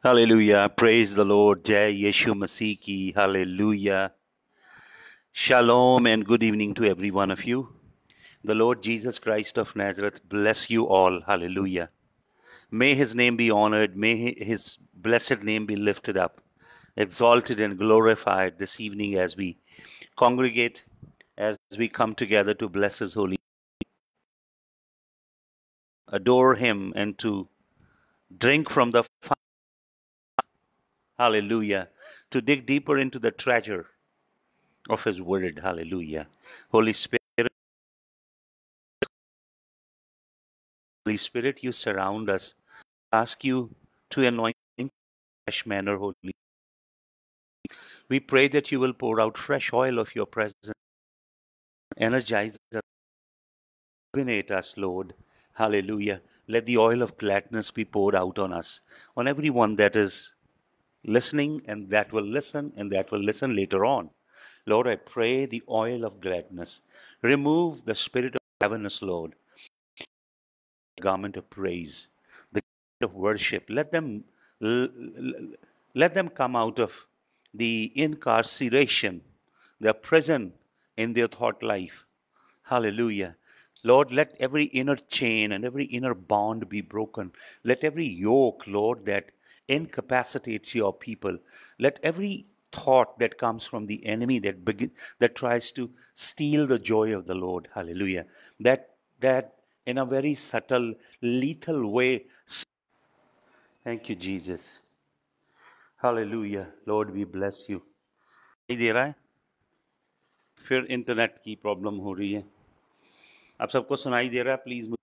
Hallelujah. Praise the Lord. Jai Yeshu Masih ki. Hallelujah. Shalom and good evening to every one of you. The Lord Jesus Christ of Nazareth bless you all. Hallelujah. May his name be honored. May his blessed name be lifted up, exalted and glorified this evening as we congregate, as we come together to bless his holy, adore him and to drink from the hallelujah, to dig deeper into the treasure of his word. Hallelujah. Holy Spirit, you surround us. Ask you to anoint in fresh manner, Holy. We pray that you will pour out fresh oil of your presence, energize us, illuminate us, Lord. Hallelujah. Let the oil of gladness be poured out on us, on everyone that is listening and that will listen and that will listen later on. Lord, I pray the oil of gladness. Remove the spirit of heaviness, Lord, the garment of praise, the garment of worship. Let them come out of the incarceration, their prison in their thought life. Hallelujah. Lord, let every inner chain and every inner bond be broken. Let every yoke, Lord, that incapacitates your people, let every thought that comes from the enemy that tries to steal the joy of the Lord, hallelujah, that in a very subtle, lethal way. Thank you, Jesus. Hallelujah Lord we bless you नहीं दे रहा है फिर internet की problem हो रही है आप सबको सुनाई दे रहा है प्लीज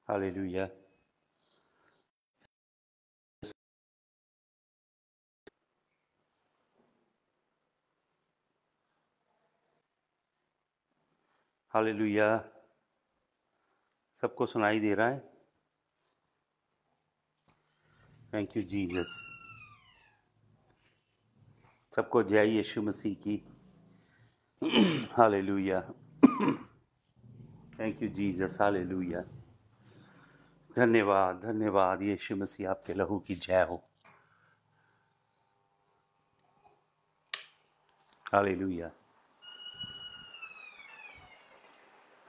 हालेलुया हालेलुया सबको सुनाई दे रहा है थैंक यू जीसस सबको जय यीशु मसीह की hallelujah thank you Jesus hallelujah धन्यवाद धन्यवाद यीशु मसीह आपके लहू की जय हो हालेलुया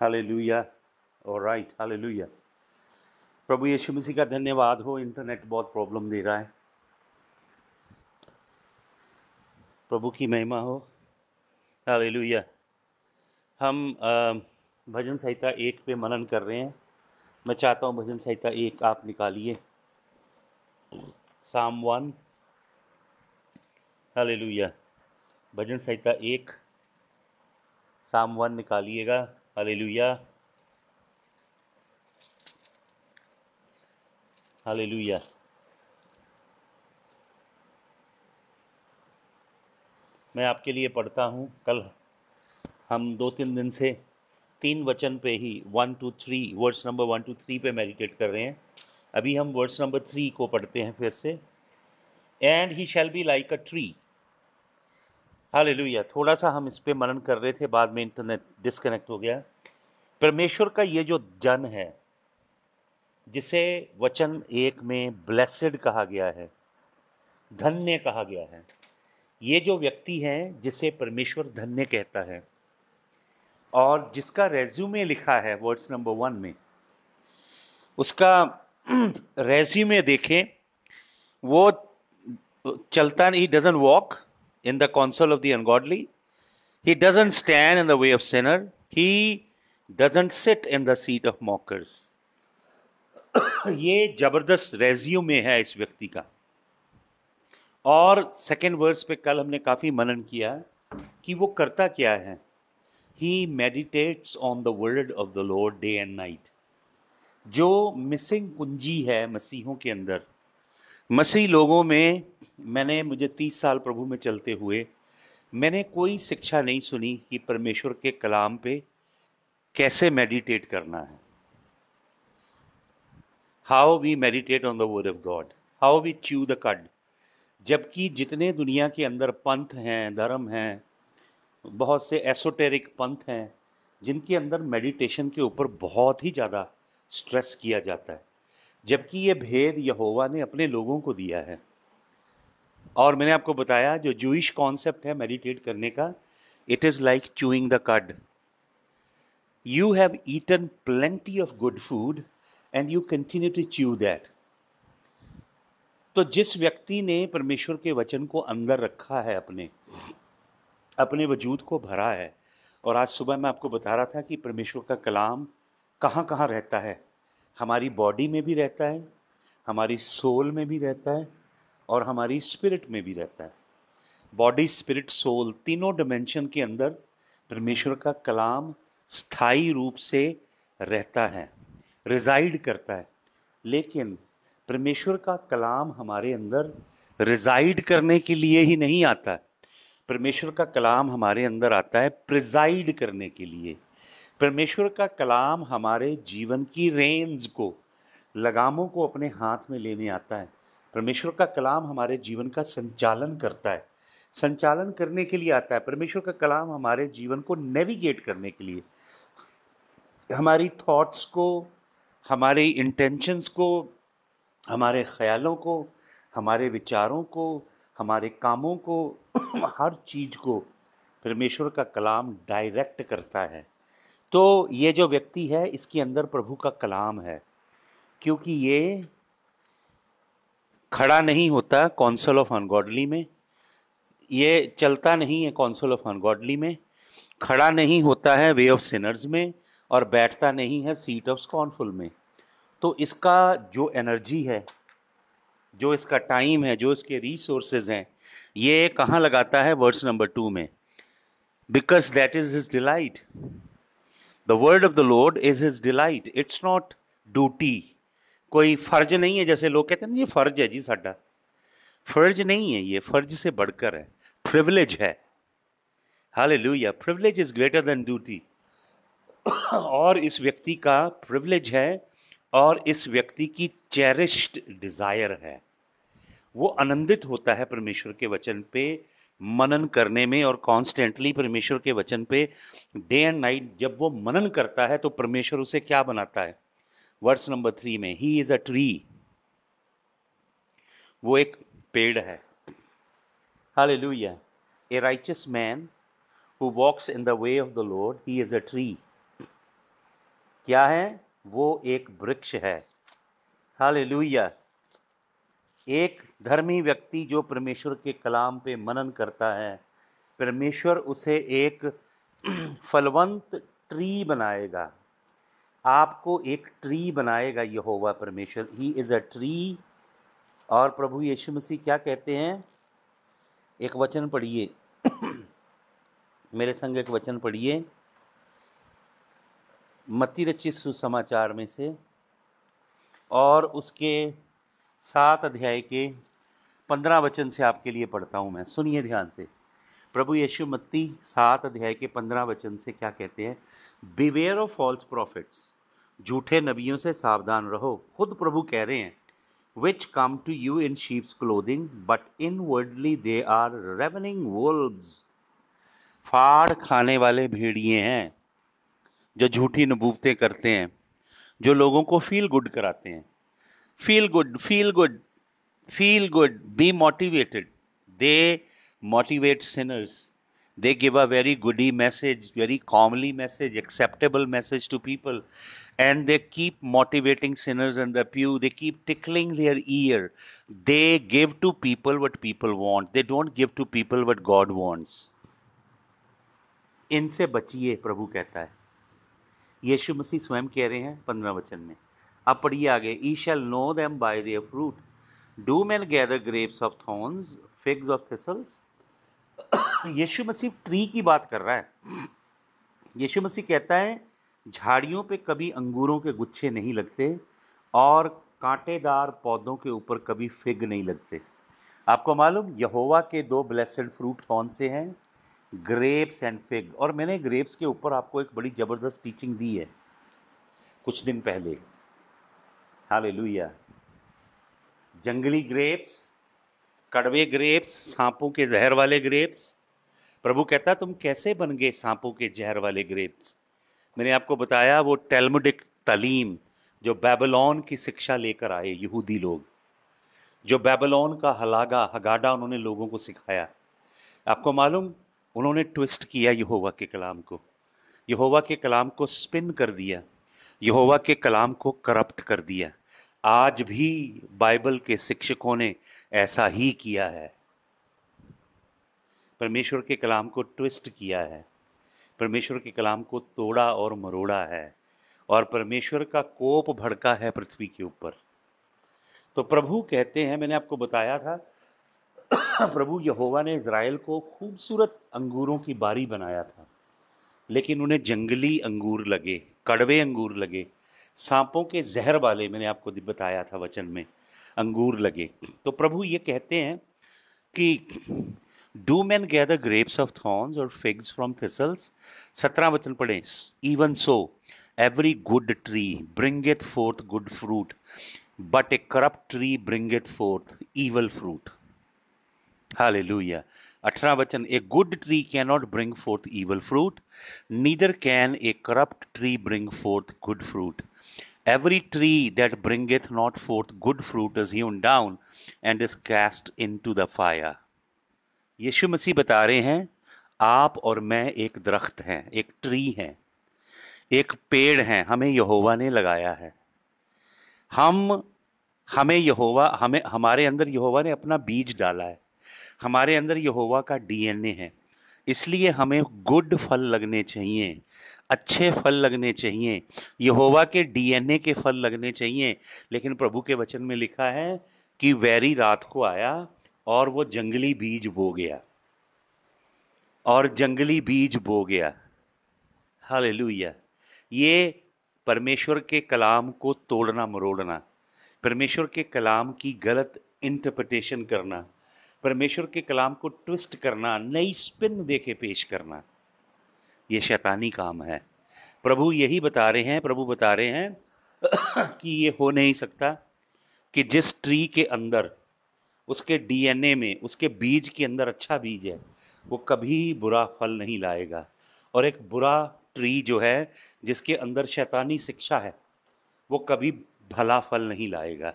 हालेलुया ऑलराइट हालेलुया प्रभु यीशु मसीह का धन्यवाद हो इंटरनेट बहुत प्रॉब्लम दे रहा है प्रभु की महिमा हो हालेलुया हम भजन संहिता 1 पे मनन कर रहे हैं मैं चाहता हूँ भजन संहिता 1 आप निकालिए साम 1 हालेलुया भजन संहिता 1 साम 1 निकालिएगा हालेलुया हालेलुया मैं आपके लिए पढ़ता हूँ कल हम 2-3 दिन से 3 वचन पे ही 1 to 3 वर्स नंबर 1 to 3 पे मेडिटेट कर रहे हैं अभी हम वर्स नंबर 3 को पढ़ते हैं फिर से and he shall be like a tree hallelujah थोड़ा सा हम इस पे मनन कर रहे थे बाद में इंटरनेट डिस्कनेक्ट हो गया परमेश्वर का ये जो जन है जिसे वचन 1 में ब्लेसेड कहा गया है धन्य कहा गया है ये जो व्यक्ति है जिसे परमेश्वर धन्य कहता है और जिसका रेज्यूमे लिखा है वर्ड्स नंबर 1 में उसका रेज्यूमे देखें वो चलता नहीं doesn't walk in the council of the ungodly he doesn't stand in the way of sinner he doesn't sit in the seat of mockers ये जबरदस्त रेज्यूमे है इस व्यक्ति का और सेकेंड वर्स पे कल हमने काफी मनन किया कि वो करता क्या है He meditates on the word of the Lord day and night. जो मिसिंग कुंजी है मसीहों के अंदर मसीह लोगों में मुझे 30 साल प्रभु में चलते हुए मैंने कोई शिक्षा नहीं सुनी कि परमेश्वर के कलाम पे कैसे मेडिटेट करना है how we meditate on the word of God how we chew the cud जबकि जितने दुनिया के अंदर पंथ हैं धर्म हैं बहुत से एसोटेरिक पंथ हैं जिनके अंदर मेडिटेशन के ऊपर बहुत ही ज़्यादा स्ट्रेस किया जाता है जबकि ये भेद यहोवा ने अपने लोगों को दिया है। और मैंने आपको बताया जो जूइश कॉन्सेप्ट है मेडिटेट करने का, it is like chewing the cud. You have eaten plenty of good food and you continue to chew that. तो जिस व्यक्ति ने परमेश्वर के वचन को अंदर रखा है, अपने वजूद को भरा है, और आज सुबह मैं आपको बता रहा था कि परमेश्वर का कलाम कहाँ कहाँ रहता है, हमारी बॉडी में भी रहता है, हमारी सोल में भी रहता है, और हमारी स्पिरिट में भी रहता है। बॉडी, स्पिरिट, सोल, तीनों डिमेंशन के अंदर परमेश्वर का कलाम स्थायी रूप से रहता है, रिजाइड करता है। लेकिन परमेश्वर का कलाम हमारे अंदर रिजाइड करने के लिए ही नहीं आता। परमेश्वर का कलाम हमारे अंदर आता है प्रिजाइड करने के लिए। परमेश्वर का कलाम हमारे जीवन की रेंज को, लगामों को अपने हाथ में लेने आता है। परमेश्वर का कलाम हमारे जीवन का संचालन करता है, संचालन करने के लिए आता है। परमेश्वर का कलाम हमारे जीवन को नेविगेट करने के लिए, हमारी थॉट्स को, हमारे इंटेंशंस को, हमारे ख्यालों को, हमारे विचारों को, हमारे कामों को, हर चीज़ को परमेश्वर का कलाम डायरेक्ट करता है। तो ये जो व्यक्ति है, इसके अंदर प्रभु का कलाम है, क्योंकि ये खड़ा नहीं होता काउंसिल ऑफ अनगॉडली में, ये चलता नहीं है काउंसिल ऑफ अनगॉडली में, खड़ा नहीं होता है वे ऑफ सिनर्स में, और बैठता नहीं है सीट ऑफ स्कॉर्नफुल में। तो इसका जो एनर्जी है, जो इसका टाइम है, जो इसके रिसोर्सेज हैं, ये कहाँ लगाता है? वर्स नंबर 2 में, because that is his delight. The word of the Lord is his delight. It's not duty, कोई फर्ज नहीं है। जैसे लोग कहते हैं ना ये फर्ज है जी साडा, फर्ज नहीं है, ये फर्ज से बढ़कर है, प्रिविलेज है। Hallelujah, privilege is greater than duty. और इस व्यक्ति का प्रिविलेज है, और इस व्यक्ति की चेरिश्ड डिजायर है, वो आनंदित होता है परमेश्वर के वचन पे मनन करने में, और कॉन्स्टेंटली परमेश्वर के वचन पे डे एंड नाइट जब वो मनन करता है तो परमेश्वर उसे क्या बनाता है? वर्स नंबर 3 में, ही इज अ ट्री, वो एक पेड़ है। Hallelujah, a righteous man who walks in the way of the Lord, he is a tree. क्या है? वो एक वृक्ष है। हालेलुया, एक धर्मी व्यक्ति जो परमेश्वर के कलाम पे मनन करता है, परमेश्वर उसे एक फलवंत ट्री बनाएगा, आपको एक ट्री बनाएगा यहोवा परमेश्वर। He is a tree. और प्रभु यीशु मसीह क्या कहते हैं? एक वचन पढ़िए मेरे संग, एक वचन पढ़िए मत्ती रचित सुसमाचार में से, और उसके 7 अध्याय के 15 वचन से आपके लिए पढ़ता हूँ मैं। सुनिए ध्यान से। प्रभु यीशु मत्ती 7 अध्याय के 15 वचन से क्या कहते हैं? बिवेयर ऑफ फॉल्स प्रॉफिट्स, झूठे नबियों से सावधान रहो। खुद प्रभु कह रहे हैं, which come to you in sheep's clothing but inwardly they are ravening wolves. फाड़ खाने वाले भेड़िए हैं जो झूठी नबूवतें करते हैं, जो लोगों को फील गुड कराते हैं। Feel good, feel good, feel good, be motivated. They motivate sinners. They give a very goody message, very calmly message, acceptable message to people. And they keep motivating sinners in the pew. They keep tickling their ear. They give to people what people want. They don't give to people what God wants. इनसे बचिए, प्रभु कहता है। यीशु मसीह स्वयं कह रहे हैं 15 वचन में। अब पढ़िए आगे, Ye shall know them by their fruit. Do men gather grapes of thorns, figs of thistles? Yeshu Masih tree की बात कर रहा है। यीशु मसीह कहता है झाड़ियों पे कभी अंगूरों के गुच्छे नहीं लगते, और कांटेदार पौधों के ऊपर कभी फिग नहीं लगते। आपको मालूम यहोवा के 2 ब्लेसेड फ्रूट कौन से हैं? Grapes and fig. और मैंने ग्रेप्स के ऊपर आपको एक बड़ी ज़बरदस्त टीचिंग दी है कुछ दिन पहले। हालेलुया, जंगली ग्रेप्स, कड़वे ग्रेप्स, सांपों के जहर वाले ग्रेप्स। प्रभु कहता तुम कैसे बन गए सांपों के जहर वाले ग्रेप्स? मैंने आपको बताया वो टैल्मुडिक तालीम, जो बेबीलोन की शिक्षा लेकर आए यहूदी लोग, जो बेबीलोन का हगाडा उन्होंने लोगों को सिखाया। आपको मालूम, उन्होंने ट्विस्ट किया यहोवा के कलाम को, यहोवा के कलाम को स्पिन कर दिया, यहोवा के कलाम को करप्ट कर दिया। आज भी बाइबल के शिक्षकों ने ऐसा ही किया है, परमेश्वर के कलाम को ट्विस्ट किया है, परमेश्वर के कलाम को तोड़ा और मरोड़ा है, और परमेश्वर का कोप भड़का है पृथ्वी के ऊपर। तो प्रभु कहते हैं, मैंने आपको बताया था, प्रभु यहोवा ने इज़राइल को खूबसूरत अंगूरों की बारी बनाया था, लेकिन उन्हें जंगली अंगूर लगे, कड़वे अंगूर लगे, सांपों के जहर वाले, मैंने आपको बताया था वचन में, अंगूर लगे। तो प्रभु ये कहते हैं कि do man gather grapes of thorns और फिग्स फ्रॉम थिसल्स। 17 वचन पढ़ें। Even so every good tree bringeth forth good fruit, but a corrupt tree bringeth forth evil fruit. Hallelujah. 18 वचन, a good tree cannot bring forth evil fruit, neither can a corrupt tree bring forth good fruit. Every tree that bringeth not forth good fruit is hewn down and is cast into the fire. यीशु मसीह बता रहे हैं, आप और मैं एक दरख्त हैं, एक ट्री हैं, एक पेड़ हैं, हमें यहोवा ने लगाया है। हमारे अंदर यहोवा ने अपना बीज डाला है, हमारे अंदर यहोवा का डीएनए है, इसलिए हमें गुड फल लगने चाहिए, अच्छे फल लगने चाहिए, यहोवा के डीएनए के फल लगने चाहिए। लेकिन प्रभु के वचन में लिखा है कि वैरी रात को आया और वो जंगली बीज बो गया, और जंगली बीज बो गया। हालेलुया। ये परमेश्वर के कलाम को तोड़ना मरोड़ना, परमेश्वर के कलाम की गलत इंटरप्रिटेशन करना, परमेश्वर के कलाम को ट्विस्ट करना, नई स्पिन देके पेश करना, ये शैतानी काम है। प्रभु यही बता रहे हैं, प्रभु बता रहे हैं कि ये हो नहीं सकता कि जिस ट्री के अंदर, उसके डीएनए में, उसके बीज के अंदर अच्छा बीज है, वो कभी बुरा फल नहीं लाएगा, और एक बुरा ट्री जो है जिसके अंदर शैतानी शिक्षा है, वो कभी भला फल नहीं लाएगा।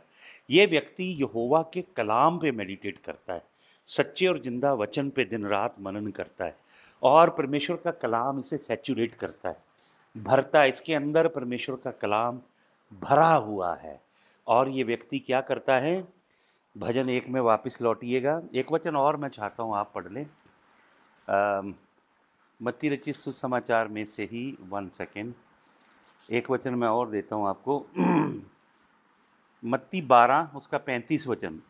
ये व्यक्ति यहोवा के कलाम पे मेडिटेट करता है, सच्चे और जिंदा वचन पे दिन रात मनन करता है, और परमेश्वर का कलाम इसे सैचुरेट करता है, भरता है, इसके अंदर परमेश्वर का कलाम भरा हुआ है। और ये व्यक्ति क्या करता है? भजन 1 में वापस लौटिएगा, एक वचन और मैं चाहता हूँ आप पढ़ लें, मत्ती रचित सुसमाचार में से ही 1 सेकेंड, एक वचन मैं और देता हूँ आपको। मत्ती 12 उसका 35 वचन,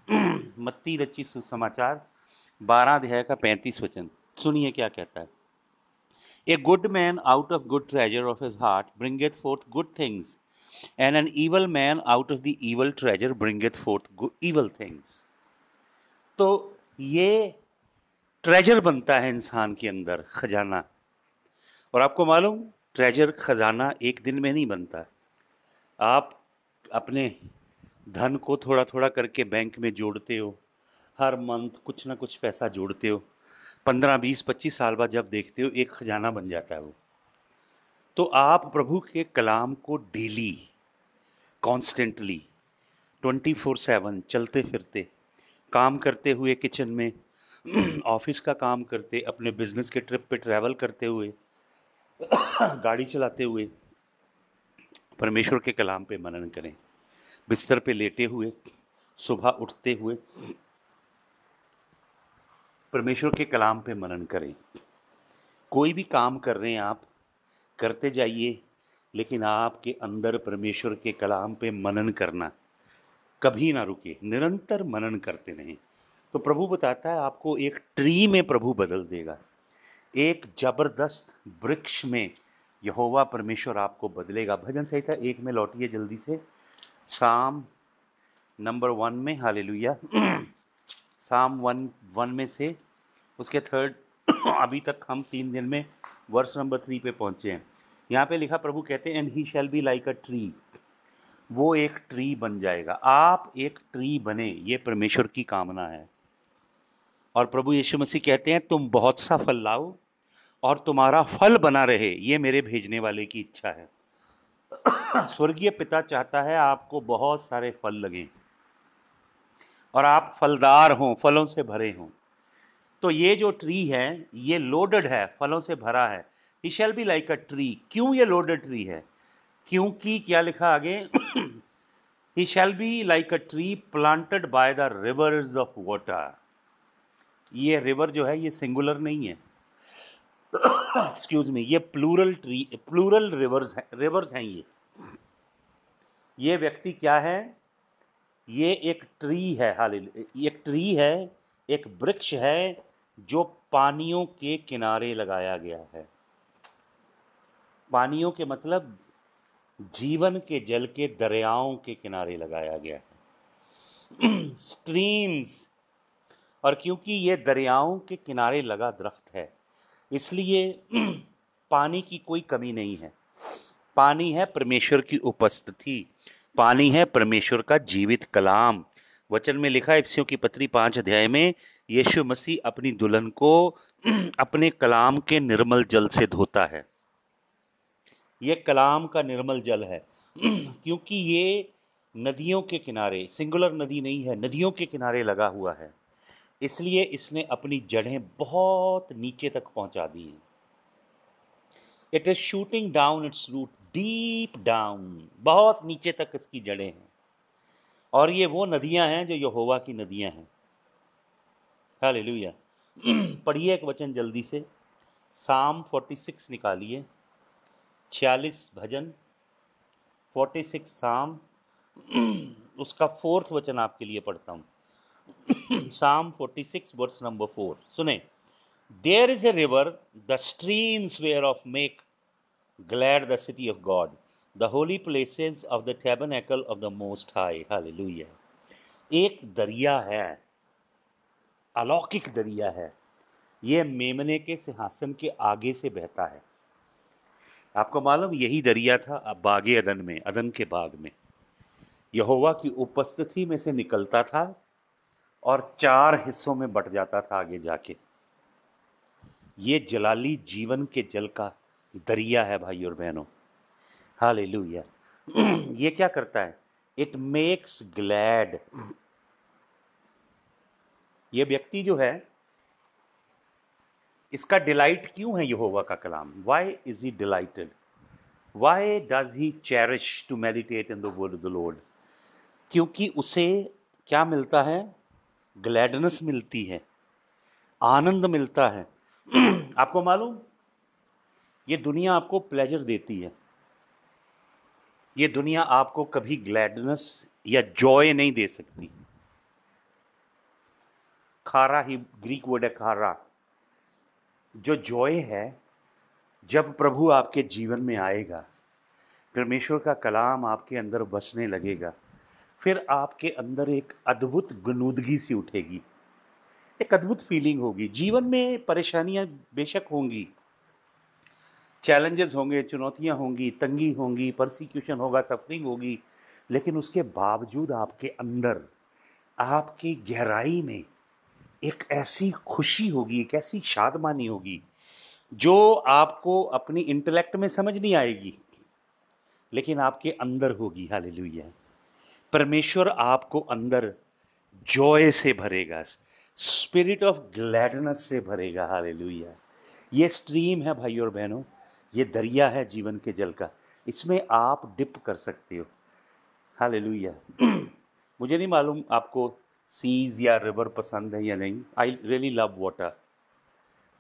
मत्ती रचित सुसमाचार 12 अध्याय का 35 वचन, सुनिए क्या कहता है। A good man out of good treasure of his heart bringeth forth good things, and an evil man out of the evil treasure bringeth forth evil things. तो ये ट्रेजर बनता है इंसान के अंदर, खजाना। और आपको मालूम, ट्रेजर खजाना एक दिन में नहीं बनता। आप अपने धन को थोड़ा थोड़ा करके बैंक में जोड़ते हो, हर मंथ कुछ ना कुछ पैसा जोड़ते हो, 15, 20, 25 साल बाद जब देखते हो एक खजाना बन जाता है वो। तो आप प्रभु के कलाम को डेली, कॉन्स्टेंटली, 24/7 चलते फिरते, काम करते हुए, किचन में, ऑफिस का काम करते, अपने बिजनेस के ट्रिप पे ट्रैवल करते हुए, गाड़ी चलाते हुए, परमेश्वर के कलाम पे मनन करें। बिस्तर पे लेटे हुए, सुबह उठते हुए, परमेश्वर के कलाम पे मनन करें। कोई भी काम कर रहे हैं आप, करते जाइए, लेकिन आपके अंदर परमेश्वर के कलाम पे मनन करना कभी ना रुके, निरंतर मनन करते रहें। तो प्रभु बताता है आपको एक ट्री में प्रभु बदल देगा, एक जबरदस्त वृक्ष में यहोवा परमेश्वर आपको बदलेगा। भजन संहिता 1 में लौटिए जल्दी से, साम नंबर 1 में, हालेलुया, साम 1 में से उसके 3rd अभी तक हम 3 दिन में वर्स नंबर 3 पे पहुंचे हैं। यहाँ पे लिखा, प्रभु कहते हैं, and he shall be like a tree, वो एक ट्री बन जाएगा। आप एक ट्री बने, ये परमेश्वर की कामना है। और प्रभु यीशु मसीह कहते हैं, तुम बहुत सा फल लाओ और तुम्हारा फल बना रहे, ये मेरे भेजने वाले की इच्छा है। स्वर्गीय पिता चाहता है आपको बहुत सारे फल लगें और आप फलदार हों, फलों से भरे हों। तो ये जो ट्री है ये लोडेड है, फलों से भरा है। He shall be like a tree. क्यों ये लोडेड ट्री है? क्योंकि क्या लिखा आगे? He shall be like a tree planted by the rivers of water. ये रिवर जो है ये सिंगुलर नहीं है, एक्सक्यूज मी, ये प्लूरल ट्री, प्लूरल रिवर्स हैं ये व्यक्ति क्या है? ये एक ट्री है, हालेलुया, एक ट्री है, एक वृक्ष है जो पानियों के किनारे लगाया गया है। पानियों के मतलब जीवन के जल के दरियाओं के किनारे लगाया गया है। स्ट्रीम्स। और क्योंकि ये दरियाओं के किनारे लगा दरख्त है इसलिए पानी की कोई कमी नहीं है। पानी है परमेश्वर की उपस्थिति, पानी है परमेश्वर का जीवित कलाम। वचन में लिखा है इफिसियों की पत्री 5 अध्याय में, यीशु मसीह अपनी दुल्हन को अपने कलाम के निर्मल जल से धोता है। ये कलाम का निर्मल जल है क्योंकि ये नदियों के किनारे, सिंगुलर नदी नहीं है, नदियों के किनारे लगा हुआ है, इसलिए इसने अपनी जड़ें बहुत नीचे तक पहुंचा दी हैं। It is shooting down its root deep down, बहुत नीचे तक इसकी जड़ें हैं। और ये वो नदियां हैं जो यहोवा की नदियां हैं। हालेलुया। पढ़िए एक वचन जल्दी से, साम 46 निकालिए, 46 भजन 46 साम, उसका 4th वचन आपके लिए पढ़ता हूँ। साम 46 वर्स नंबर 4 सुने। There is a river, the streams whereof make glad the city of God, the holy places of the tabernacle of the Most High. Hallelujah. एक दरिया है, अलौकिक दरिया है, ये मेमने के सिंहासन के आगे से बहता है। आपको मालूम यही दरिया था बागे अदन में, अदन के बाग में, यहोवा की उपस्थिति में से निकलता था और 4 हिस्सों में बट जाता था आगे जाके। ये जलाली जीवन के जल का दरिया है भाई और बहनों। हालेलुया। ये क्या करता है? It makes glad. ये व्यक्ति जो है इसका डिलाइट क्यों है यहोवा का कलाम? Why is he delighted? Why does he cherish to meditate in the word of the Lord? क्योंकि उसे क्या मिलता है? ग्लैडनेस मिलती है, आनंद मिलता है। आपको मालूम ये दुनिया आपको प्लेजर देती है, ये दुनिया आपको कभी ग्लैडनेस या जॉय नहीं दे सकती। खारा ही ग्रीक वर्ड है, खारा। जो जॉय है जब प्रभु आपके जीवन में आएगा, परमेश्वर का कलाम आपके अंदर बसने लगेगा, फिर आपके अंदर एक अद्भुत गुनूदगी सी उठेगी, एक अद्भुत फीलिंग होगी। जीवन में परेशानियां बेशक होंगी, चैलेंजेस होंगे, चुनौतियां होंगी, तंगी होंगी, परसिक्यूशन होगा, सफरिंग होगी, लेकिन उसके बावजूद आपके अंदर, आपकी गहराई में एक ऐसी खुशी होगी, एक ऐसी शादमानी होगी जो आपको अपनी इंटेलेक्ट में समझ नहीं आएगी, लेकिन आपके अंदर होगी। हालेलुया। परमेश्वर आपको अंदर जॉय से भरेगा, स्पिरिट ऑफ ग्लैडनेस से भरेगा। हालेलुया। ये स्ट्रीम है भाई और बहनों, ये दरिया है जीवन के जल का, इसमें आप डिप कर सकते हो। हालेलुया। मुझे नहीं मालूम आपको सीज या रिवर पसंद है या नहीं। I really love water,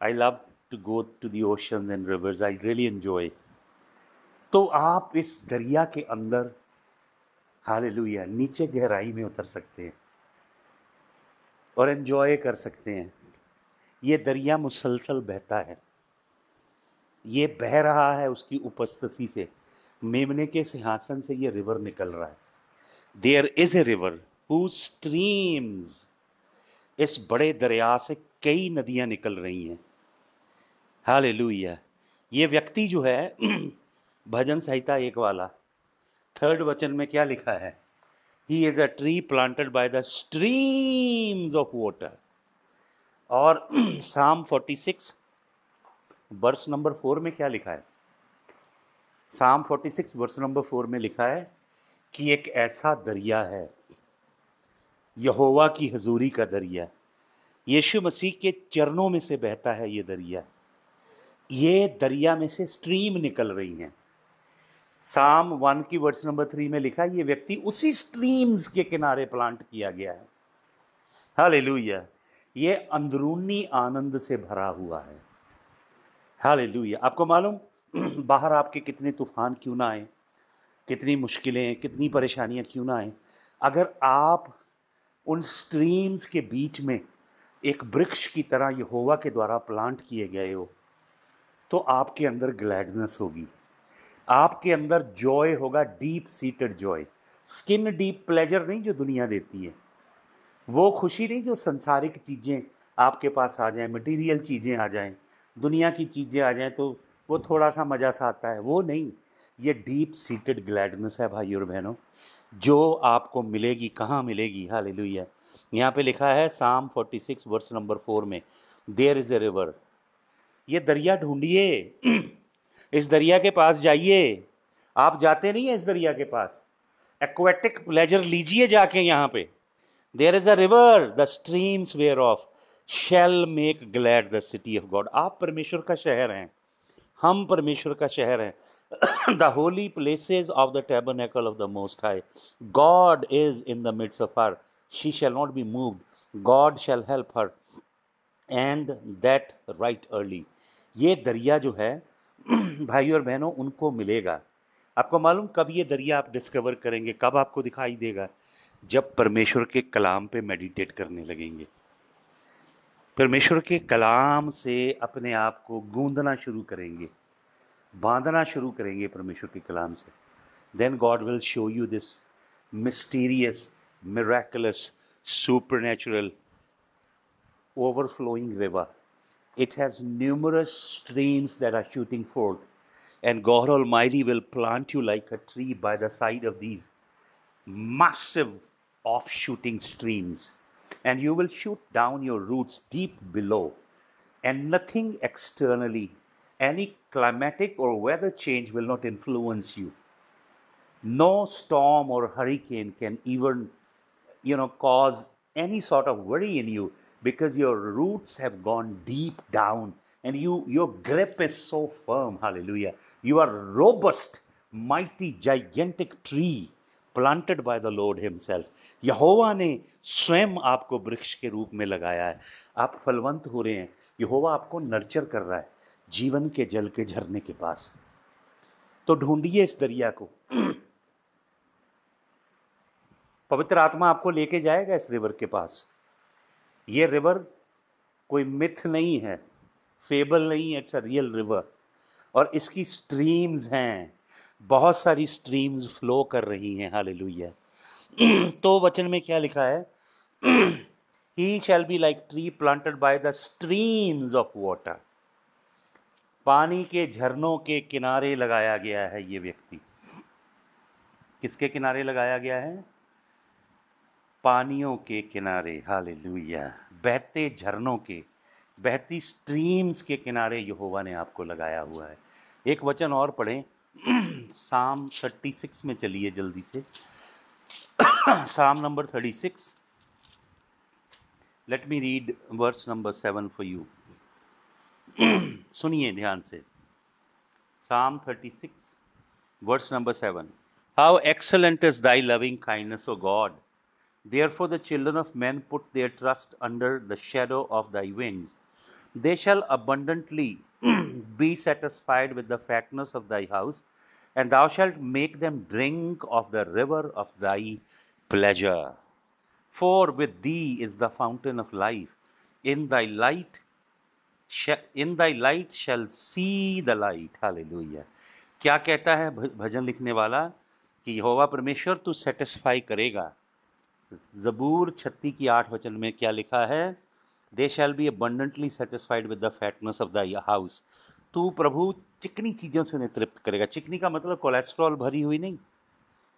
I love to go to the oceans and rivers, I really enjoy. तो आप इस दरिया के अंदर, हालेलुया, नीचे गहराई में उतर सकते हैं और एंजॉय कर सकते हैं। ये दरिया मुसलसल बहता है, ये बह रहा है उसकी उपस्थिति से, मेमने के सिंहासन से ये रिवर निकल रहा है। There is a river who streams, इस बड़े दरिया से कई नदियां निकल रही हैं। हालेलुया। ये व्यक्ति जो है भजन संहिता 1 वाला 3rd वचन में क्या लिखा है? He is a tree planted by the streams of water. और Psalm 46 वर्स नंबर 4 में क्या लिखा है? साम 46 वर्स नंबर 4 में लिखा है कि एक ऐसा दरिया है, यहोवा की हजूरी का दरिया, यीशु मसीह के चरणों में से बहता है ये दरिया। ये दरिया में से स्ट्रीम निकल रही हैं। साम 1 की वर्स नंबर 3 में लिखा है ये व्यक्ति उसी स्ट्रीम्स के किनारे प्लांट किया गया है। हालेलुया। ये अंदरूनी आनंद से भरा हुआ है। हालेलुया। आपको मालूम बाहर आपके कितने तूफान क्यों ना आए, कितनी मुश्किलें, कितनी परेशानियां क्यों ना आए, अगर आप उन स्ट्रीम्स के बीच में एक वृक्ष की तरह यहोवा के द्वारा प्लांट किए गए हो, तो आपके अंदर ग्लैडनेस होगी, आपके अंदर जॉय होगा, deep seated Joy. Skin deep pleasure नहीं जो दुनिया देती है, वो खुशी नहीं जो संसारिक चीज़ें आपके पास आ जाएं, मटेरियल चीज़ें आ जाएं, दुनिया की चीज़ें आ जाएं तो वो थोड़ा सा मज़ा सा आता है, वो नहीं। ये डीप सीटेड ग्लैडनेस है भाई और बहनों, जो आपको मिलेगी। कहाँ मिलेगी? हालेलुया। यहाँ पे लिखा है साम 46 वर्स नंबर 4 में, देयर इज़ ए रिवर। ये दरिया ढूंढिए, इस दरिया के पास जाइए। आप जाते नहीं है इस दरिया के पास, एक्वेटिक प्लेजर लीजिए जाके यहाँ पे। There is a river the streams where of shall make glad the city of God. आप परमेश्वर का शहर हैं, हम परमेश्वर का शहर हैं। The holy places of the tabernacle of the most high, God is in the midst of her, she shall not be moved, God shall help her and that right early. ये दरिया जो है भाई और बहनों उनको मिलेगा। आपको मालूम कब ये दरिया आप डिस्कवर करेंगे, कब आपको दिखाई देगा? जब परमेश्वर के कलाम पे मेडिटेट करने लगेंगे, परमेश्वर के कलाम से अपने आप को गूंदना शुरू करेंगे, बांधना शुरू करेंगे परमेश्वर के कलाम से। Then God will show you this mysterious, miraculous, supernatural, overflowing river. It has numerous streams that are shooting forth, and God Almighty will plant you like a tree by the side of these massive off-shooting streams, and you will shoot down your roots deep below, and nothing externally, any climatic or weather change will not influence you. No storm or hurricane can even cause any sort of worry in you, because your roots have gone deep down and your grip is so firm. Hallelujah. You are robust, mighty, gigantic tree planted by the Lord himself. यहोवा ने स्वयं आपको वृक्ष के रूप में लगाया है, आप फलवंत हो रहे हैं। यहोवा आपको नर्चर कर रहा है जीवन के जल के झरने के पास। तो ढूंढिए इस दरिया को। पवित्र आत्मा आपको लेके जाएगा इस रिवर के पास। ये रिवर कोई मिथ नहीं है, फेबल नहीं है, इट्स अ रियल रिवर। और इसकी स्ट्रीम्स हैं, बहुत सारी स्ट्रीम्स फ्लो कर रही हैं। हालेलुया। तो वचन में क्या लिखा है? He shall be like tree planted by the streams of water. पानी के झरनों के किनारे लगाया गया है ये व्यक्ति। किसके किनारे लगाया गया है? पानियों के किनारे। हालेलुया। बहते झरनों के, बहती स्ट्रीम्स के किनारे यहोवा ने आपको लगाया हुआ है। एक वचन और पढ़ें, साम 36 में चलिए जल्दी से। Psalm number 36, let me read verse number 7 for you. सुनिए ध्यान से। Psalm 36 verse number 7। How excellent is thy loving kindness, O God! Therefore the children of men put their trust under the shadow of thy wings. They shall abundantly be satisfied with the fatness of thy house, and thou shalt make them drink of the river of thy pleasure. For with thee is the fountain of life. In thy light shall see the light. Hallelujah. क्या कहता है भजन लिखने वाला? कि यहोवा परमेश्वर तू satisfy करेगा। ज़बूर 36 की 8 वचन में क्या लिखा है? They shall be abundantly satisfied with the fatness of the house. तू प्रभु चिकनी चीज़ों से उन्हें तृप्त करेगा। चिकनी का मतलब कोलेस्ट्रॉल भरी हुई नहीं,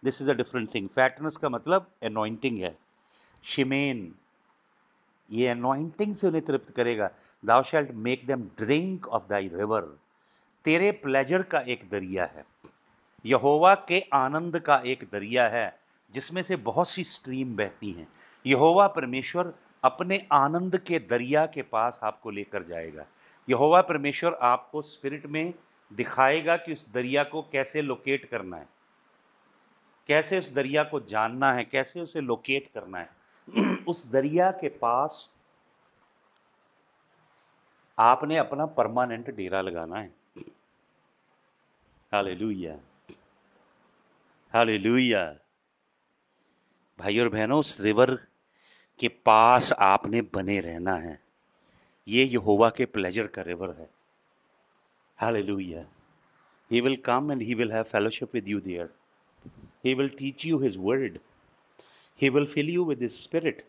this is a different thing. Fatness का मतलब एनॉइंटिंग है, शिमेन, ये एनॉइंटिंग से उन्हें तृप्त करेगा। Thou shalt make them drink of thy river. तेरे प्लेजर का एक दरिया है। यहोवा के आनंद का एक दरिया है जिसमें से बहुत सी स्ट्रीम बहती हैं। यहोवा परमेश्वर अपने आनंद के दरिया के पास आपको लेकर जाएगा। यहोवा परमेश्वर आपको स्पिरिट में दिखाएगा कि उस दरिया को कैसे लोकेट करना है, कैसे उस दरिया को जानना है, कैसे उसे लोकेट करना है। उस दरिया के पास आपने अपना परमानेंट डेरा लगाना है। Hallelujah, hallelujah. भाई और बहनों, उस रिवर के पास आपने बने रहना है। ये यहोवा के प्लेजर का रिवर है। Hallelujah. He will come and he will have fellowship with you there. He will teach you his word. He will fill you with his spirit.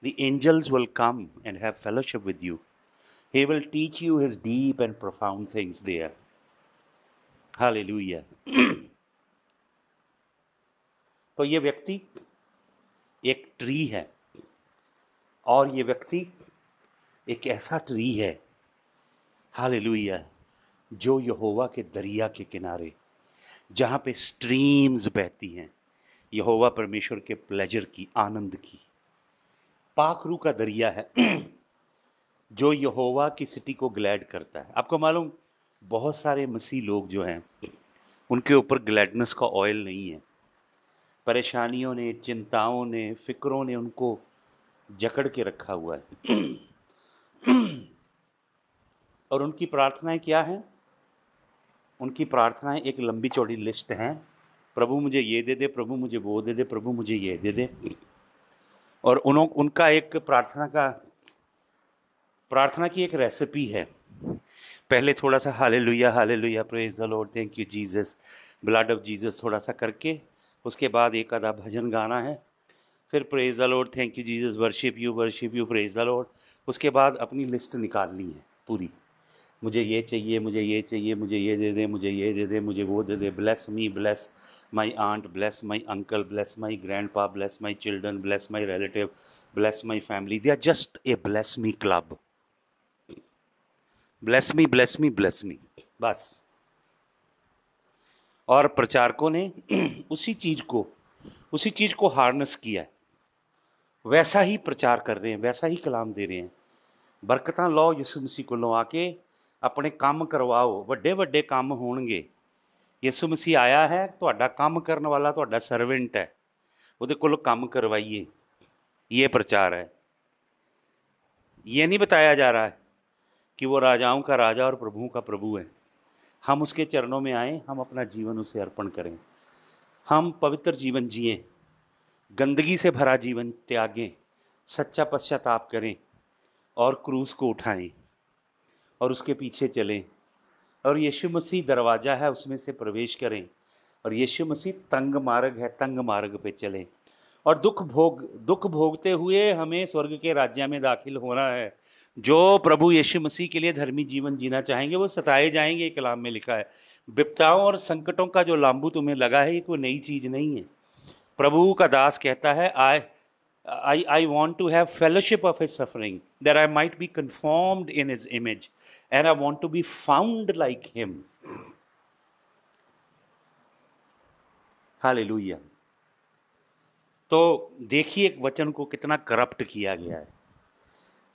The angels will come and have fellowship with you. He will teach you his deep and profound things there. Hallelujah. तो ये व्यक्ति एक tree है, और ये व्यक्ति एक ऐसा ट्री है, हालेलुया, जो यहोवा के दरिया के किनारे, जहाँ पे स्ट्रीम्स बहती हैं, यहोवा परमेश्वर के प्लेजर की, आनंद की। पाखरू का दरिया है जो यहोवा की सिटी को ग्लैड करता है। आपको मालूम, बहुत सारे मसीह लोग जो हैं उनके ऊपर ग्लैडनेस का ऑयल नहीं है। परेशानियों ने, चिंताओं ने, फिक्रों ने उनको जकड़ के रखा हुआ है। और उनकी प्रार्थनाएं क्या हैं? उनकी प्रार्थनाएं एक लंबी चौड़ी लिस्ट हैं। प्रभु मुझे ये दे दे, प्रभु मुझे वो दे दे, प्रभु मुझे ये दे दे। और उनका एक प्रार्थना की एक रेसिपी है। पहले थोड़ा सा hallelujah hallelujah, praise the Lord, thank you Jesus, blood of Jesus थोड़ा सा करके, उसके बाद एक आधा भजन गाना है, फिर praise the Lord, thank you Jesus, worship you, praise the Lord. उसके बाद अपनी लिस्ट निकालनी है पूरी। मुझे ये चाहिए, मुझे ये चाहिए, मुझे ये दे दे, मुझे ये दे दे, मुझे वो दे दे। Bless me, bless my aunt, bless my uncle, bless my grandpa, bless my children, bless my relative, bless my family. They are just a bless me club. Bless me, bless me, bless me, बस। और प्रचारकों ने उसी चीज को harness किया है, वैसा ही प्रचार कर रहे हैं, वैसा ही कलाम दे रहे हैं। बरकतां लो यीशु मसीह कोलों आके अपने काम करवाओ, ਵੱਡੇ ਵੱਡੇ काम होणगे। यीशु मसीह आया है, ਤੁਹਾਡਾ काम करने वाला ਤੁਹਾਡਾ सर्वेंट है, ਉਹਦੇ ਕੋਲੋਂ काम करवाइए। ये प्रचार है। ये नहीं बताया जा रहा है कि वो राजाओं का राजा और प्रभुओं का प्रभु है। हम उसके चरणों में आएँ, हम अपना जीवन उसे अर्पण करें, हम पवित्र जीवन जिएं, गंदगी से भरा जीवन त्यागें, सच्चा पश्चाताप करें और क्रूस को उठाएं और उसके पीछे चलें। और यीशु मसीह दरवाज़ा है, उसमें से प्रवेश करें। और यीशु मसीह तंग मार्ग है, तंग मार्ग पे चलें। और दुख भोगते हुए हमें स्वर्ग के राज्य में दाखिल होना है। जो प्रभु यीशु मसीह के लिए धर्मी जीवन जीना चाहेंगे वो सताए जाएंगे, कलाम में लिखा है। विपदाओं और संकटों का जो लांबू तुम्हें लगा है, ये कोई नई चीज़ नहीं है। प्रभु का दास कहता है, I want to have fellowship of his suffering, that I might be conformed in his image, and I want to be found like him. Hallelujah. तो देखिए एक वचन को कितना करप्ट किया गया है।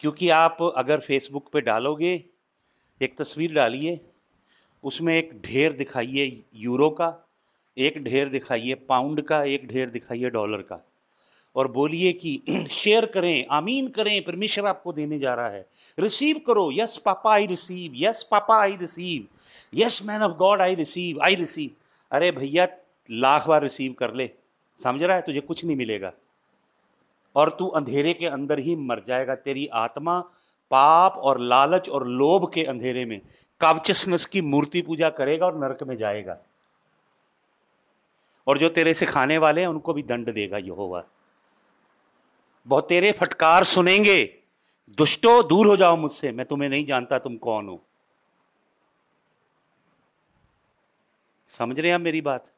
क्योंकि आप अगर फेसबुक पे डालोगे, एक तस्वीर डालिए, उसमें एक ढेर दिखाइए यूरो का, एक ढेर दिखाइए पाउंड का, एक ढेर दिखाइए डॉलर का, और बोलिए कि शेयर करें, आमीन करें, परमेश्वर आपको देने जा रहा है, रिसीव करो। Yes papa I receive, yes papa I receive, yes man of God I receive, I receive. अरे भैया, लाख बार रिसीव कर ले, समझ रहा है, तुझे कुछ नहीं मिलेगा और तू अंधेरे के अंदर ही मर जाएगा। तेरी आत्मा पाप और लालच और लोभ के अंधेरे में कवचसनेस की मूर्ति पूजा करेगा और नरक में जाएगा। और जो तेरे सिखाने वाले हैं उनको भी दंड देगा यहोवा। बहुत तेरे फटकार सुनेंगे, दुष्टो दूर हो जाओ मुझसे, मैं तुम्हें नहीं जानता, तुम कौन हो। समझ रहे हैं आप मेरी बात?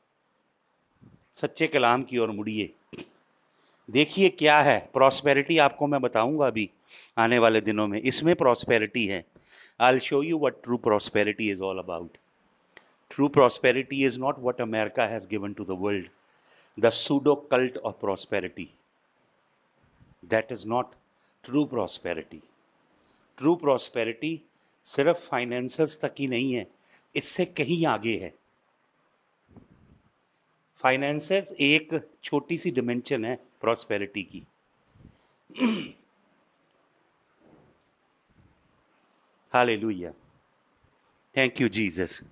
सच्चे कलाम की ओर मुड़िए, देखिए क्या है प्रॉस्पेरिटी। आपको मैं बताऊंगा अभी आने वाले दिनों में, इसमें प्रॉस्पेरिटी है। I will show you what true prosperity is all about. True prosperity is not what America has given to the world, the pseudo cult of prosperity. That is not true prosperity. True prosperity सिर्फ finances तक ही नहीं है, इससे कहीं आगे है. Finances एक छोटी सी डिमेंशन है प्रॉस्पेरिटी की. Hallelujah, thank you Jesus.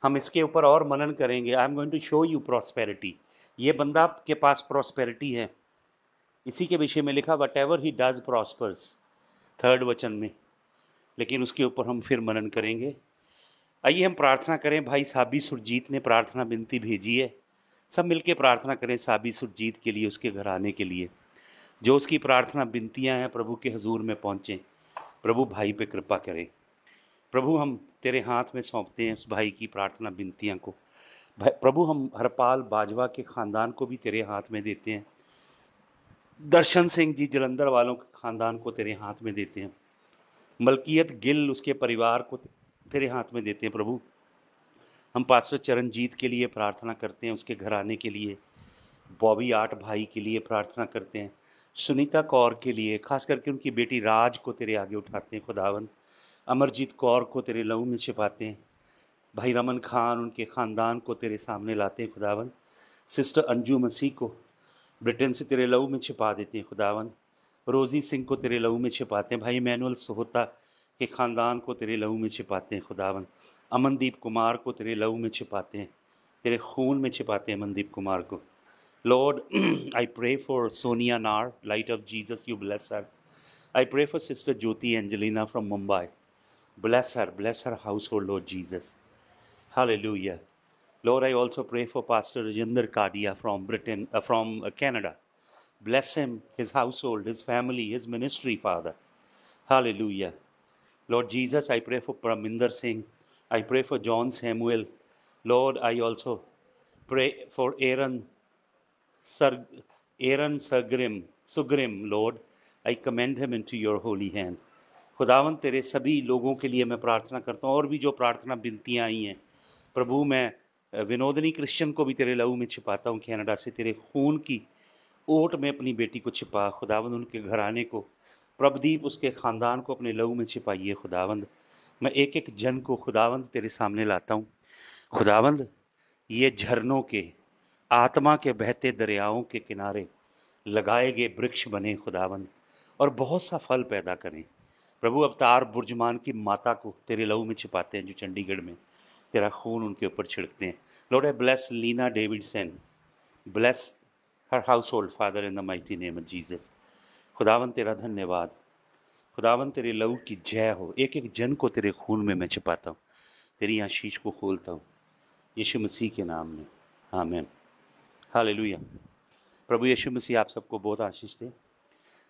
हम इसके ऊपर और मनन करेंगे. I am going to show you prosperity. ये बंदा के पास प्रॉस्पेरिटी है, इसी के विषय में लिखा whatever he does prospers, 3rd वचन में. लेकिन उसके ऊपर हम फिर मनन करेंगे. आइए हम प्रार्थना करें. भाई साबी सुरजीत ने प्रार्थना विनती भेजी है. सब मिलके प्रार्थना करें साबी सुरजीत के लिए, उसके घराने के लिए. जो उसकी प्रार्थना विनतियाँ हैं प्रभु के हजूर में पहुँचें. प्रभु भाई पे कृपा करें. प्रभु हम तेरे हाथ में सौंपते हैं उस भाई की प्रार्थना विनतियाँ को. प्रभु हम हरपाल बाजवा के ख़ानदान को भी तेरे हाथ में देते हैं. दर्शन सिंह जी जलंधर वालों के ख़ानदान को तेरे हाथ में देते हैं. मलकियत गिल उसके परिवार को तेरे हाथ में देते हैं. प्रभु हम पास्टर चरणजीत के लिए प्रार्थना करते हैं, उसके घराने के लिए. बॉबी आठ भाई के लिए प्रार्थना करते हैं. सुनीता कौर के लिए, खास करके उनकी बेटी राज को तेरे आगे उठाते हैं खुदावन. अमरजीत कौर को तेरे लहू में छिपाते हैं. भाई रमन खान उनके ख़ानदान को तेरे सामने लाते हैं खुदावन. सिस्टर अंजू मसीह को ब्रिटेन से तेरे लहू में छिपा देते हैं खुदावन. रोज़ी सिंह को तेरे लहू में छिपाते हैं. भाई मैनुअल सोहता के ख़ानदान को तेरे लहू में छिपाते हैं खुदावन. अमनदीप कुमार को तेरे लहू में छिपाते हैं, तेरे खून में छिपाते हैं अमनदीप कुमार को. Lord I pray for Sonia Nar, light of Jesus, you bless her. I pray for sister Jyoti Angelina from Mumbai. bless her household, Lord Jesus. Hallelujah. Lord, I also pray for Pastor Rajinder Kadia from Britain, from Canada. Bless him, his household, his family, his ministry, Father. Hallelujah. Lord Jesus, I pray for Paraminder Singh. I pray for John Samuel. Lord, I also pray for Aaron Sugrim, Lord. I commend him into your holy hand. खुदावन तेरे सभी लोगों के लिए मैं प्रार्थना करता हूँ. और भी जो प्रार्थना विनतियाँ आई हैं प्रभु, मैं विनोदनी क्रिश्चियन को भी तेरे लहू में छिपाता हूँ. कनाडा से तेरे खून की ओट में अपनी बेटी को छिपा खुदावंद. उनके घराने को, प्रभदीप उसके ख़ानदान को अपने लहू में छिपाइए खुदावंद. मैं एक एक जन को खुदावंद तेरे सामने लाता हूँ खुदावंद. ये झरनों के, आत्मा के बहते दरियाओं के किनारे लगाए गए वृक्ष बने खुदावंद, और बहुत सा फल पैदा करें प्रभु. अवतार बुर्जमान की माता को तेरे लहू में छिपाते हैं जो चंडीगढ़ में तेरा खून उनके ऊपर छिड़कते हैं. Lord I bless Leena Davidson, bless her household Father in the mighty name of Jesus. खुदावन तेरा धन्यवाद. खुदावन तेरे लहू की जय हो. एक एक जन को तेरे खून में मैं छिपाता हूँ, तेरी आशीष को खोलता हूँ यीशु मसीह के नाम में. आमीन. हालेलुया. प्रभु यीशु मसीह आप सबको बहुत आशीष दे.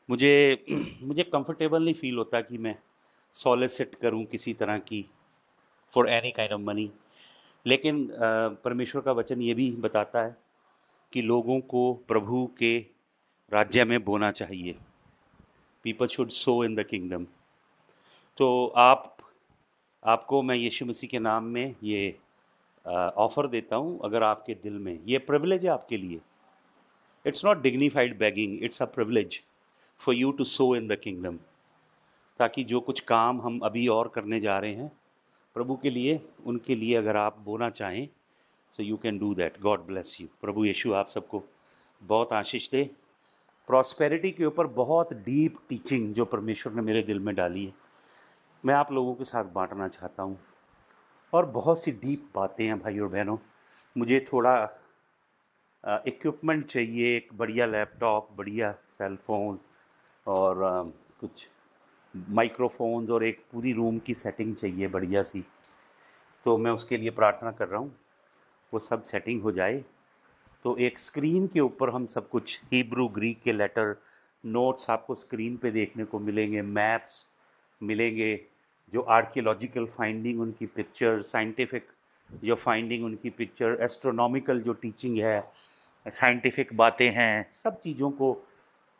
मुझे कंफर्टेबल नहीं फील होता कि मैं सॉलिसिट करूं किसी तरह की for any kind of money. लेकिन परमेश्वर का वचन ये भी बताता है कि लोगों को प्रभु के राज्य में बोना चाहिए. People should so in the kingdom. तो आपको मैं यीशु मसीह के नाम में ये ऑफ़र देता हूँ. अगर आपके दिल में ये प्रिविलेज है आपके लिए, it's not dignified begging, it's a privilege for you to sow in the kingdom. ताकि जो कुछ काम हम अभी और करने जा रहे हैं प्रभु के लिए, उनके लिए अगर आप बोना चाहें so you can do that. God bless you. प्रभु यीशु आप सबको बहुत आशीष दे. प्रॉस्पेरिटी के ऊपर बहुत डीप टीचिंग जो परमेश्वर ने मेरे दिल में डाली है, मैं आप लोगों के साथ बांटना चाहता हूँ. और बहुत सी डीप बातें हैं भाई और बहनों. मुझे थोड़ा इक्विपमेंट चाहिए, एक बढ़िया लैपटॉप, बढ़िया सेल फोन और कुछ माइक्रोफोन्स और एक पूरी रूम की सेटिंग चाहिए बढ़िया सी. तो मैं उसके लिए प्रार्थना कर रहा हूँ वो सब सेटिंग हो जाए. तो एक स्क्रीन के ऊपर हम सब कुछ हिब्रू ग्रीक के लेटर, नोट्स आपको स्क्रीन पे देखने को मिलेंगे, मैप्स मिलेंगे, जो आर्कियोलॉजिकल फाइंडिंग उनकी पिक्चर, साइंटिफिक जो फाइंडिंग उनकी पिक्चर, एस्ट्रोनॉमिकल जो टीचिंग है, साइंटिफिक बातें हैं, सब चीज़ों को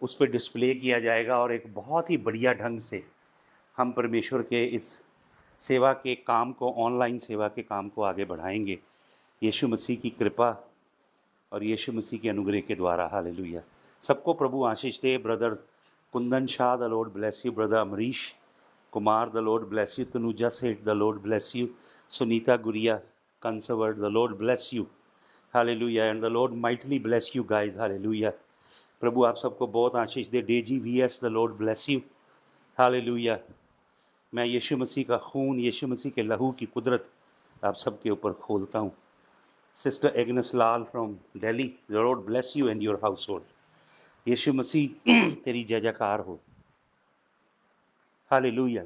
उस पर डिस्प्ले किया जाएगा. और एक बहुत ही बढ़िया ढंग से हम परमेश्वर के इस सेवा के काम को, ऑनलाइन सेवा के काम को आगे बढ़ाएंगे यीशु मसीह की कृपा और यीशु मसीह के अनुग्रह के द्वारा। हालेलुया। सबको प्रभु आशीष दे। Brother Kundan Shah, the Lord bless you. Brother Amrish Kumar, the Lord bless you. Tanuja Seth, the Lord bless you. Sunita Guria कंसवर्ट, the Lord bless you. Hallelujah. And the Lord mightily bless you guys. Hallelujah. प्रभु आप सबको बहुत आशीष दे। Daisy VS, the Lord bless you. Hallelujah. मैं यीशु मसीह का खून, यीशु मसीह के लहू की कुदरत आप सबके ऊपर खोलता हूँ। Sister Agnes Lal from Delhi, the Lord bless you and your household. यीशु मसीह तेरी जय जयकार हो। हालेलुया।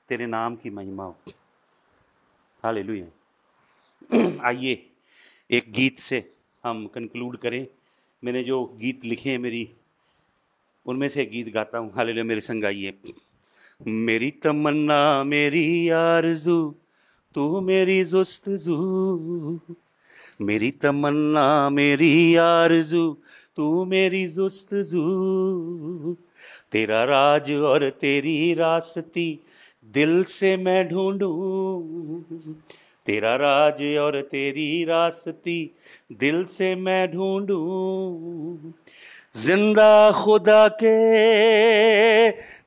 तेरे नाम की महिमा हो। हालेलुया। आइए एक गीत से हम कंक्लूड करें। मैंने जो गीत लिखे हैं मेरी, उनमें से गीत गाता हूँ। हालेलुया। मेरे संग आइए। मेरी तमन्ना मेरी आरज़ू तू मेरी जुस्तजू, मेरी तमन्ना मेरी आरज़ू तू मेरी जुस्तजू, तेरा राज और तेरी रास्ती दिल से मैं ढूंढूं, तेरा राज और तेरी रास्ती दिल से मैं ढूंढूं, जिंदा खुदा के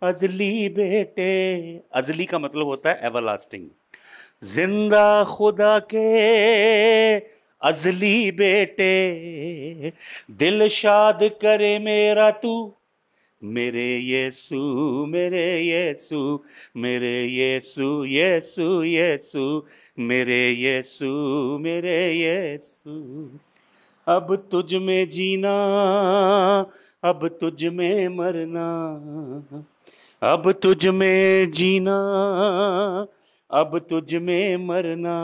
अजली बेटे, अजली का मतलब होता है एवरलास्टिंग, जिंदा खुदा के अजली बेटे, दिल शाद करे मेरा तू, मेरे यीशु मेरे यीशु मेरे यीशु यीशु यीशु मेरे यीशु मेरे यीशु, अब तुझ में जीना अब तुझ में मरना, अब तुझ में जीना अब तुझ में मरना,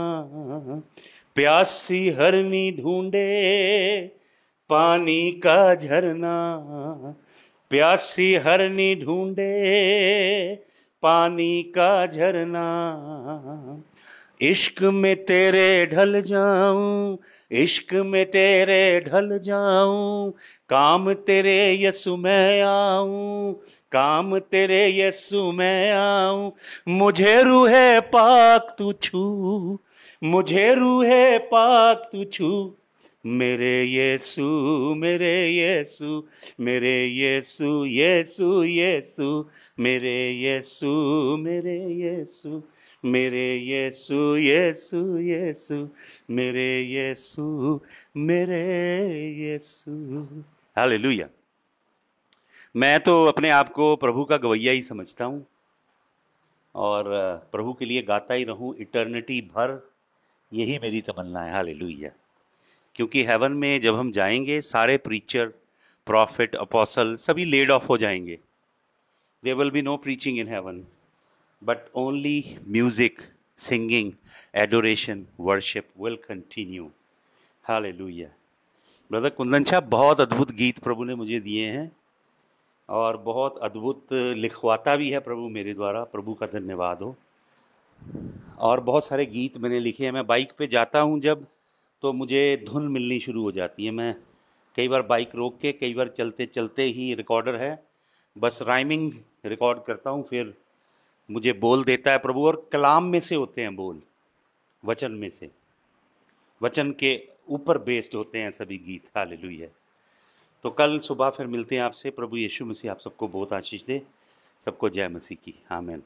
प्यासी हरनी ढूंढे पानी का झरना, प्यासी हरनी ढूंढे पानी का झरना, इश्क में तेरे ढल जाऊं, इश्क में तेरे ढल जाऊं, काम तेरे यसु मैं आऊं, काम तेरे यसु मैं आऊं, मुझे रूहे पाक तू छू, मुझे रूहे पाक तू छू, मेरे यीशु मेरे यीशु मेरे यीशु यीशु यीशु मेरे यीशु मेरे यीशु मेरे यीशु यीशु यीशु मेरे यीशु मेरे यीशु। हालेलुया। मैं तो अपने आप को प्रभु का गवैया ही समझता हूँ और प्रभु के लिए गाता ही रहूँ इटर्निटी भर, यही मेरी तमन्ना है। हालेलुया। क्योंकि हेवन में जब हम जाएंगे सारे प्रीचर, प्रॉफिट, अपोसल सभी लेड ऑफ हो जाएंगे। There will be no preaching in heaven but only music, singing, adoration, worship will continue. Hallelujah. Brother Kundan Shah, बहुत अद्भुत गीत प्रभु ने मुझे दिए हैं और बहुत अद्भुत लिखवाता भी है प्रभु मेरे द्वारा, प्रभु का धन्यवाद हो। और बहुत सारे गीत मैंने लिखे हैं। मैं बाइक पे जाता हूँ जब, तो मुझे धुन मिलनी शुरू हो जाती है। मैं कई बार बाइक रोक के, कई बार चलते चलते ही, रिकॉर्डर है, बस राइमिंग रिकॉर्ड करता हूँ, फिर मुझे बोल देता है प्रभु। और कलाम में से होते हैं बोल, वचन में से, वचन के ऊपर बेस्ड होते हैं सभी गीत। हालेलुया। तो कल सुबह फिर मिलते हैं आपसे। प्रभु यीशु मसीह आप सबको बहुत आशीष दे। सबको जय मसीह की। आमीन।